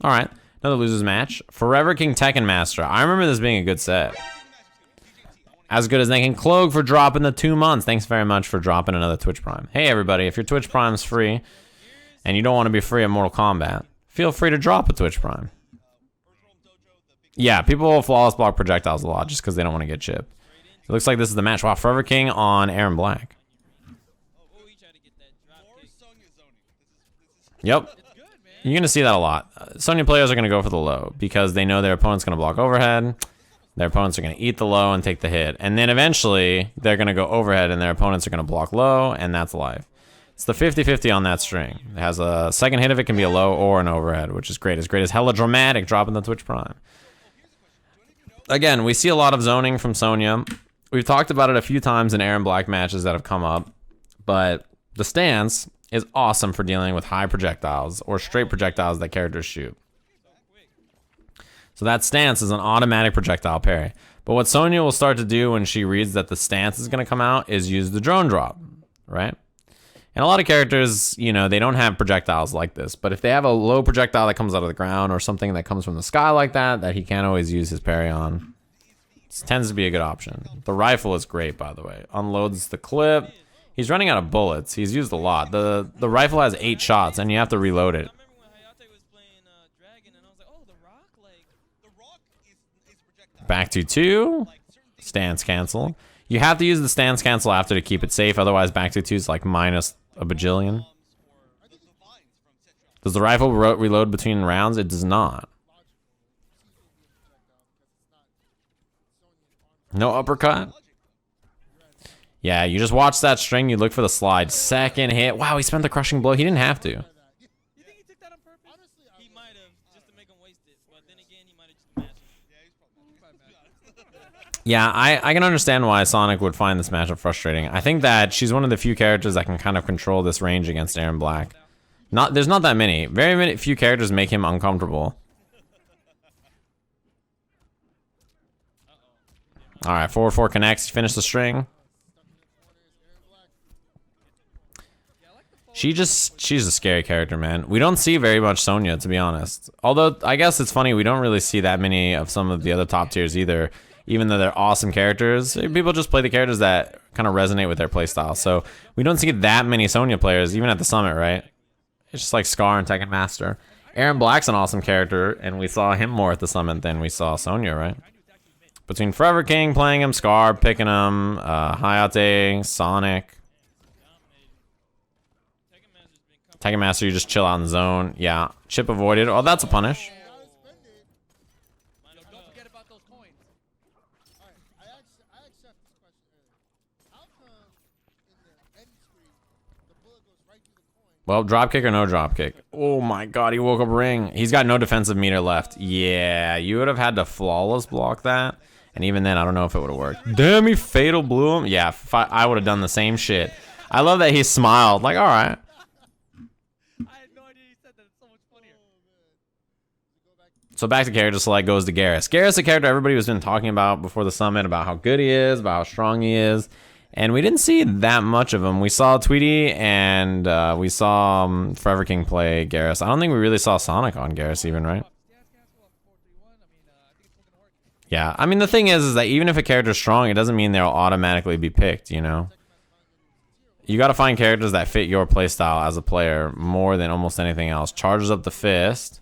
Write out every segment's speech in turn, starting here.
All right, another losers match. Forever King Tekken Master. I remember this being a good set. As good as they can. Cloak for dropping the 2 months. Thanks very much for dropping another Twitch Prime. Hey everybody, if your Twitch Prime's free and you don't want to be free at Mortal Kombat, feel free to drop a Twitch Prime. Yeah, people will flawless block projectiles a lot just because they don't want to get chipped. It looks like this is the match. Wow, Forever King on Erron Black. Yep. You're going to see that a lot. Sonya players are going to go for the low because they know their opponent's going to block overhead. Their opponents are going to eat the low and take the hit. And then eventually, they're going to go overhead and their opponents are going to block low, and that's life. It's the 50-50 on that string. It has a second hit if it can be a low or an overhead, which is great. It's great as hella dramatic, dropping the Twitch Prime. Again, we see a lot of zoning from Sonya. We've talked about it a few times in Erron Black matches that have come up, but the stance is awesome for dealing with high projectiles or straight projectiles that characters shoot. So that stance is an automatic projectile parry. But what Sonya will start to do when she reads that the stance is going to come out is use the drone drop, right? And a lot of characters, you know, they don't have projectiles like this. But if they have a low projectile that comes out of the ground or something that comes from the sky like that he can't always use his parry on, it tends to be a good option. The rifle is great, by the way. Unloads the clip. He's running out of bullets. He's used a lot. The rifle has 8 shots, and you have to reload it. Back to 2. Stance cancel. You have to use the stance cancel after to keep it safe. Otherwise, back to 2 is like minus a bajillion. Does the rifle reload between rounds? It does not. No uppercut? Yeah, you just watch that string. You look for the slide. Second hit. Wow, he spent the crushing blow. He didn't have to. Yeah, I can understand why Sonic would find this matchup frustrating. I think that she's one of the few characters that can kind of control this range against Erron Black. There's not that many. Very few characters make him uncomfortable. All right, 4-4 connects. Finish the string. She's a scary character, man. We don't see very much Sonya, to be honest. Although, I guess it's funny, we don't really see that many of some of the other top tiers either. Even though they're awesome characters, people just play the characters that kind of resonate with their playstyle. So we don't see that many Sonya players, even at the summit, right? It's just like Scar and Tekken Master. Erron Black's an awesome character, and we saw him more at the summit than we saw Sonya, right? Between Forever King playing him, Scar picking him, Hayate, Sonic. Tekken Master, you just chill out in the zone. Yeah, chip avoided. Oh, that's a punish. Well, dropkick or no dropkick? Oh my god, he woke up ring. He's got no defensive meter left. Yeah, you would have had to flawless block that. And even then, I don't know if it would have worked. Damn, he fatal blew him. Yeah, I would have done the same shit. I love that he smiled. Like, all right. So back to character select goes to Geras. Geras is a character everybody has been talking about before the summit, about how good he is, about how strong he is. And we didn't see that much of him. We saw Tweety and we saw Forever King play Geras. I don't think we really saw Sonic on Geras even, right? Yeah, I mean, the thing is that even if a character's strong, it doesn't mean they'll automatically be picked, you know? You gotta find characters that fit your playstyle as a player more than almost anything else. Charges up the fist.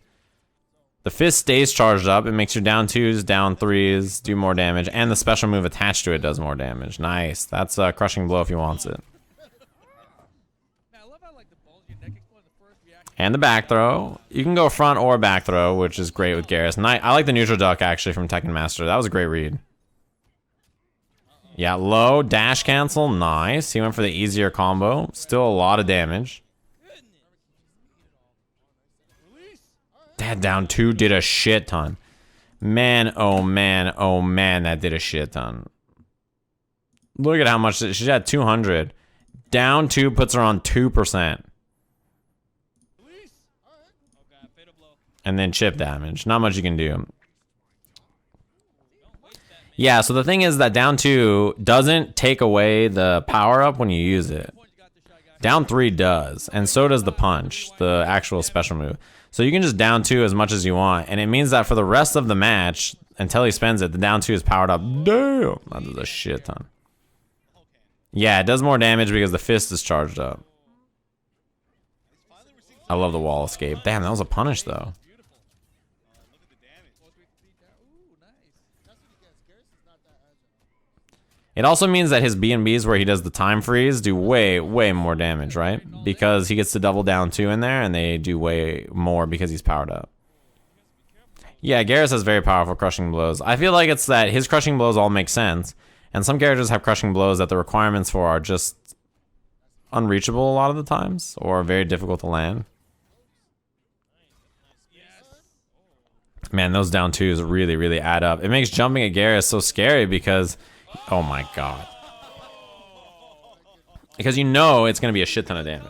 The fist stays charged up. It makes your down 2s, down 3s do more damage. And the special move attached to it does more damage. Nice. That's a crushing blow if he wants it. And the back throw. You can go front or back throw, which is great with Geras. I like the neutral duck, actually, from Tekken Master. That was a great read. Yeah, low. Dash cancel. Nice. He went for the easier combo. Still a lot of damage. That down 2 did a shit ton. Man, oh man, oh man, that did a shit ton. Look at how much she's at 200. Down 2 puts her on 2%. And then chip damage. Not much you can do. Yeah, so the thing is that down 2 doesn't take away the power up when you use it. Down 3 does, and so does the punch, the actual special move. So you can just down 2 as much as you want. And it means that for the rest of the match, until he spends it, the down 2 is powered up. Damn! That does a shit ton. Yeah, it does more damage because the fist is charged up. I love the wall escape. Damn, that was a punish, though. It also means that his B&Bs where he does the time freeze do way, way more damage, right? Because he gets to double down 2 in there, and they do way more because he's powered up. Yeah, Geras has very powerful crushing blows. I feel like it's that his crushing blows all make sense, and some characters have crushing blows that the requirements for are just unreachable a lot of the times, or very difficult to land. Man, those down 2s really, really add up. It makes jumping at Geras so scary because, oh my god. Because you know it's going to be a shit ton of damage.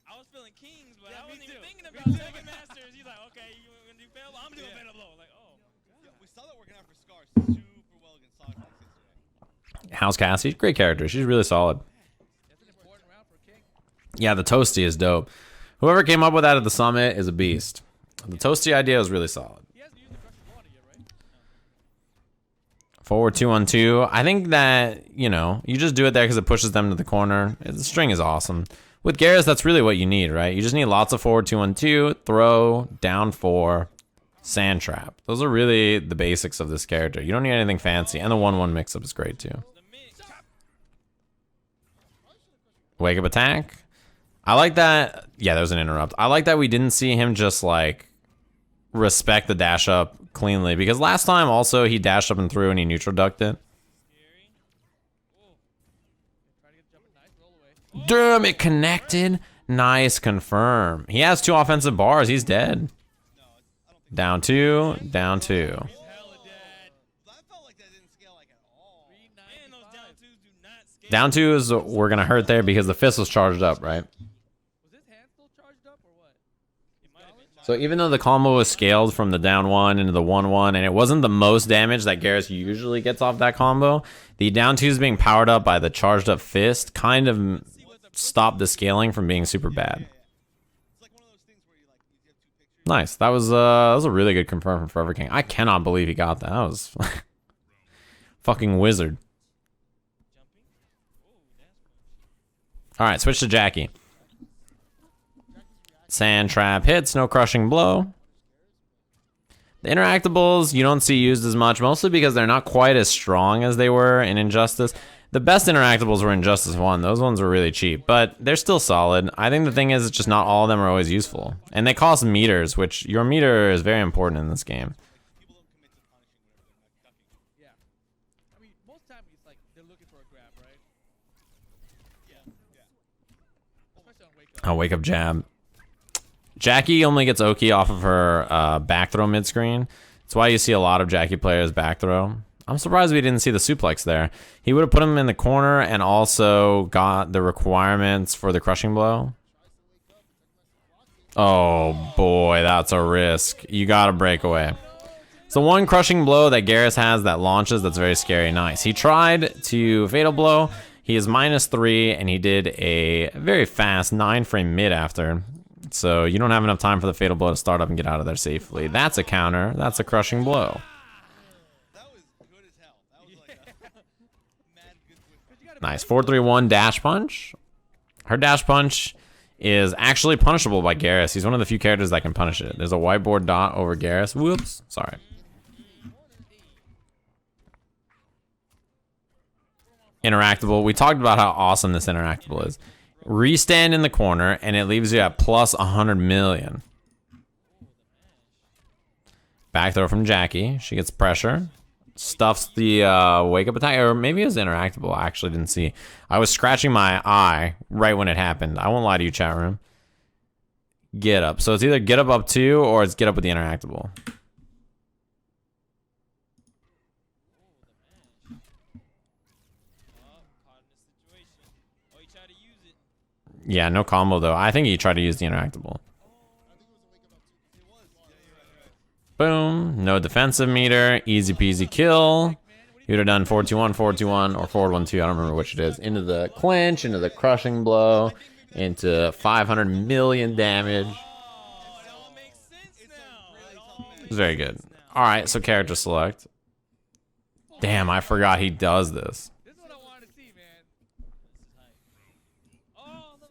I was feeling kings, but I wasn't even thinking about Tekken Masters. He's like, okay, you want to do fail? I'm doing fatal blow. Like, oh. Yeah, we saw that working out for Scar super well against Sajam yesterday. How's Cassie? Great character. She's really solid. Yeah, the toasty is dope. Whoever came up with that at the summit is a beast. The toasty idea is really solid. Forward 2-on-2. I think that, you know, you just do it there because it pushes them to the corner. The string is awesome. With Geras, that's really what you need, right? You just need lots of forward 2-on-2, throw, down 4, sand trap. Those are really the basics of this character. You don't need anything fancy. And the 1-1 mix-up is great, too. Wake up attack. I like that. Yeah, there's an interrupt. I like that we didn't see him just, like, respect the dash up cleanly, because last time also he dashed up and through and he neutral ducked it. Damn, it connected. Nice, confirm. He has 2 offensive bars. He's dead. Down 2, down 2. Down 2 is we're gonna hurt there because the fist was charged up, right? So even though the combo was scaled from the down 1 into the 1-1, and it wasn't the most damage that Geras usually gets off that combo, the down 2s being powered up by the charged up fist kind of stopped the scaling from being super bad. Nice. That was a really good confirm from Forever King. I cannot believe he got that. That was fucking wizard. All right, switch to Jacqui. Sand trap hits, no crushing blow. The interactables you don't see used as much, mostly because they're not quite as strong as they were in Injustice. The best interactables were Injustice 1. Those ones were really cheap, but they're still solid. I think the thing is, it's just not all of them are always useful. And they cost meters, which your meter is very important in this game. Yeah. I mean, most times it's like they're looking for a grab, right? Yeah. Especially on Wake Up. Oh, Wake Up jab. Jacqui only gets Oki off of her back throw mid-screen. That's why you see a lot of Jacqui players back throw. I'm surprised we didn't see the suplex there. He would have put him in the corner and also got the requirements for the crushing blow. Oh boy, that's a risk. You gotta break away. It's the one crushing blow that Geras has that launches that's very scary. Nice. He tried to fatal blow. He is -3 and he did a very fast 9-frame mid after. So you don't have enough time for the fatal blow to start up and get out of there safely. That's a counter. That's a crushing blow. That was good as hell. That was like mad good. Nice. 4-3-1 dash punch. Her dash punch is actually punishable by Geras. He's one of the few characters that can punish it. There's a whiteboard dot over Geras. Whoops. Sorry. Interactable. We talked about how awesome this interactable is. Restand in the corner, and it leaves you at plus 100 million. Back throw from Jacqui. She gets pressure. Stuffs the wake up attack, or maybe it was interactable. I actually didn't see. I was scratching my eye right when it happened. I won't lie to you, chat room. Get up. So it's either get up 2 or it's get up with the interactable. Yeah, no combo though. I think he tried to use the interactable. Boom. No defensive meter. Easy peasy kill. He would have done 4-2-1, 4-2-1, or forward 1-2. I don't remember which it is. Into the clinch, into the crushing blow, into 500 million damage. It's very good. All right, so character select. Damn, I forgot he does this. This is what I wanted to see, man. Oh, the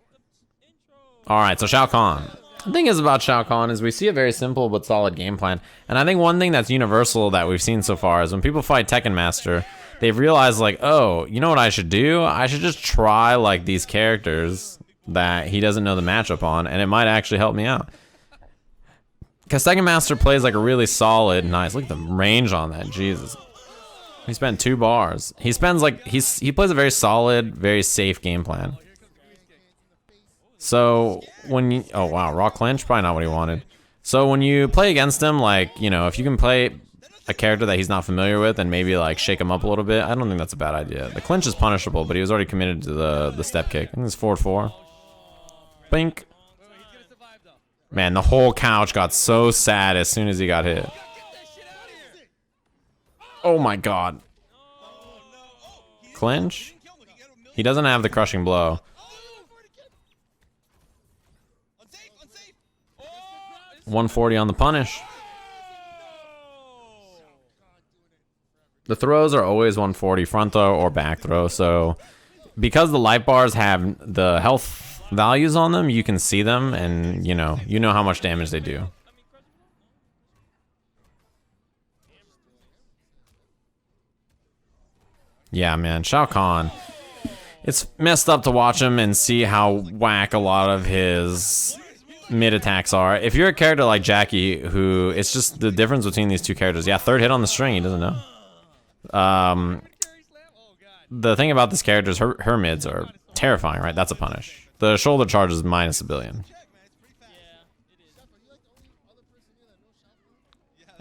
intro. All right, so Shao Kahn. The thing is about Shao Kahn is we see a very simple but solid game plan. And I think one thing that's universal that we've seen so far is when people fight Tekken Master, they've realized like, oh, you know what I should do? I should just try like these characters that he doesn't know the matchup on, and it might actually help me out. Because Tekken Master plays like a really solid, nice. Look at the range on that, Jesus. He spent 2 bars. He spends like he plays a very solid, very safe game plan. So when you, oh wow, raw clinch, probably not what he wanted. So when you play against him, like, you know, if you can play a character that he's not familiar with and maybe like shake him up a little bit, I don't think that's a bad idea. The clinch is punishable, but he was already committed to the step kick. I think it's 4-4. Bink. Man, the whole couch got so sad as soon as he got hit. Oh my god. Clinch? He doesn't have the crushing blow. 140 on the punish. The throws are always 140, front throw or back throw. So because the light bars have the health values on them, you can see them and you know how much damage they do. Yeah, man, Shao Kahn. It's messed up to watch him and see how whack a lot of his mid attacks are. If you're a character like Jacqui, who it's just the difference between these two characters. Yeah, 3rd hit on the string, he doesn't know. The thing about this character is her mids are terrifying, right? That's a punish. The shoulder charge is minus a billion.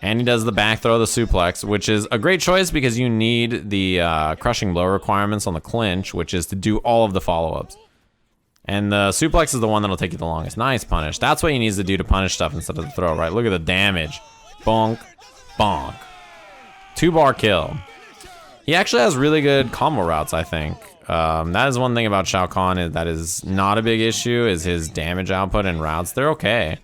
And he does the back throw, the suplex, which is a great choice because you need the crushing blow requirements on the clinch, which is to do all of the follow-ups. And the suplex is the one that'll take you the longest. Nice punish. That's what he needs to do to punish stuff instead of the throw, right? Look at the damage. Bonk, bonk. 2-bar kill. He actually has really good combo routes, I think. That is one thing about Shao Kahn that is not a big issue, is his damage output and routes. They're okay.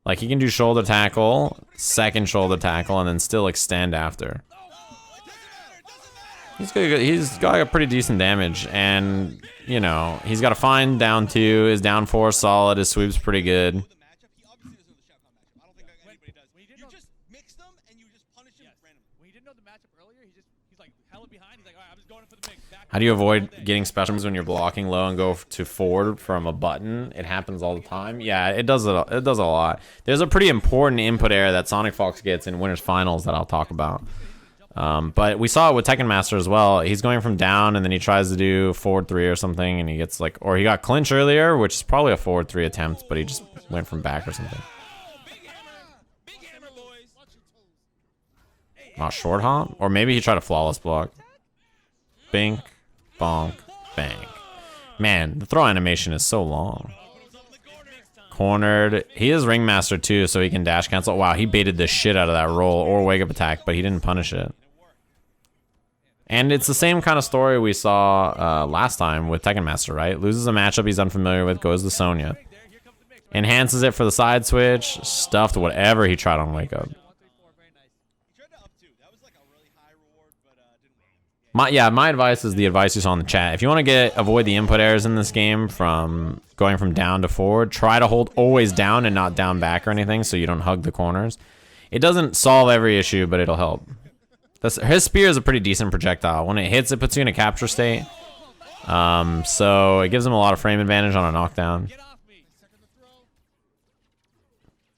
Like, he can do shoulder tackle, 2nd shoulder tackle, and then still extend after. He's got a pretty decent damage, and, you know, he's got a fine down 2, his down 4 is solid, his sweep's pretty good. How do you avoid getting special moves when you're blocking low and go to forward from a button? It happens all the time. Yeah, it does a lot. There's a pretty important input error that Sonic Fox gets in Winners Finals that I'll talk about. But we saw it with Tekken Master as well. He's going from down and then he tries to do forward 3 or something and he gets like, or he got clinch earlier, which is probably a forward 3 attempt, but he just went from back or something. Oh, short hop? Or maybe he tried a flawless block. Bink. Bonk, bang. Man, the throw animation is so long. Cornered. He is Ringmaster too, so he can dash cancel. Wow, he baited the shit out of that roll or wake up attack, but he didn't punish it. And it's the same kind of story we saw last time with Tekken Master, right? Loses a matchup he's unfamiliar with, goes to Sonya. Enhances it for the side switch, stuffed whatever he tried on wake up. My advice is the advice you saw in the chat. If you want to avoid the input errors in this game from going from down to forward, try to hold always down and not down back or anything so you don't hug the corners. It doesn't solve every issue, but it'll help. His spear is a pretty decent projectile. When it hits, it puts you in a capture state. So it gives him a lot of frame advantage on a knockdown.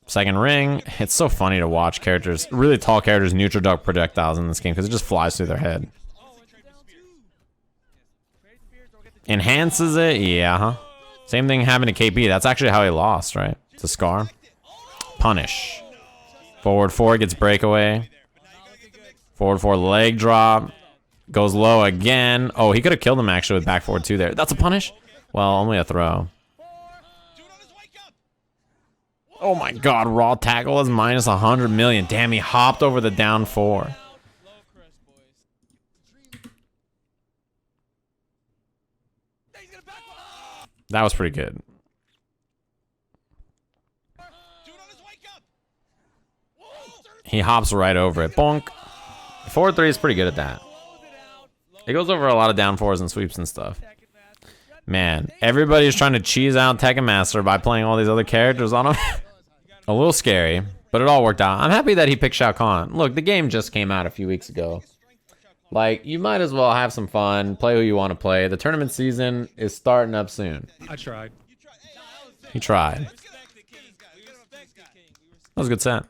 2nd ring. It's so funny to watch characters, really tall characters, neutral duck projectiles in this game because it just flies through their head. Enhances it, yeah, huh? Same thing happened to KP. That's actually how he lost, right? To Scar. Punish. Forward 4 gets breakaway. Forward 4 leg drop. Goes low again. Oh, he could have killed him actually with back forward 2 there. That's a punish? Well, only a throw. Oh my god, raw tackle is minus 100 million. Damn, he hopped over the down 4. That was pretty good. He hops right over it. Bonk. 4-3 is pretty good at that. It goes over a lot of down fours and sweeps and stuff. Man, everybody's trying to cheese out Tekken Master by playing all these other characters on him. A little scary, but it all worked out. I'm happy that he picked Shao Kahn. Look, the game just came out a few weeks ago. Like, you might as well have some fun, play who you want to play. The tournament season is starting up soon. I tried. He tried. That was a good set.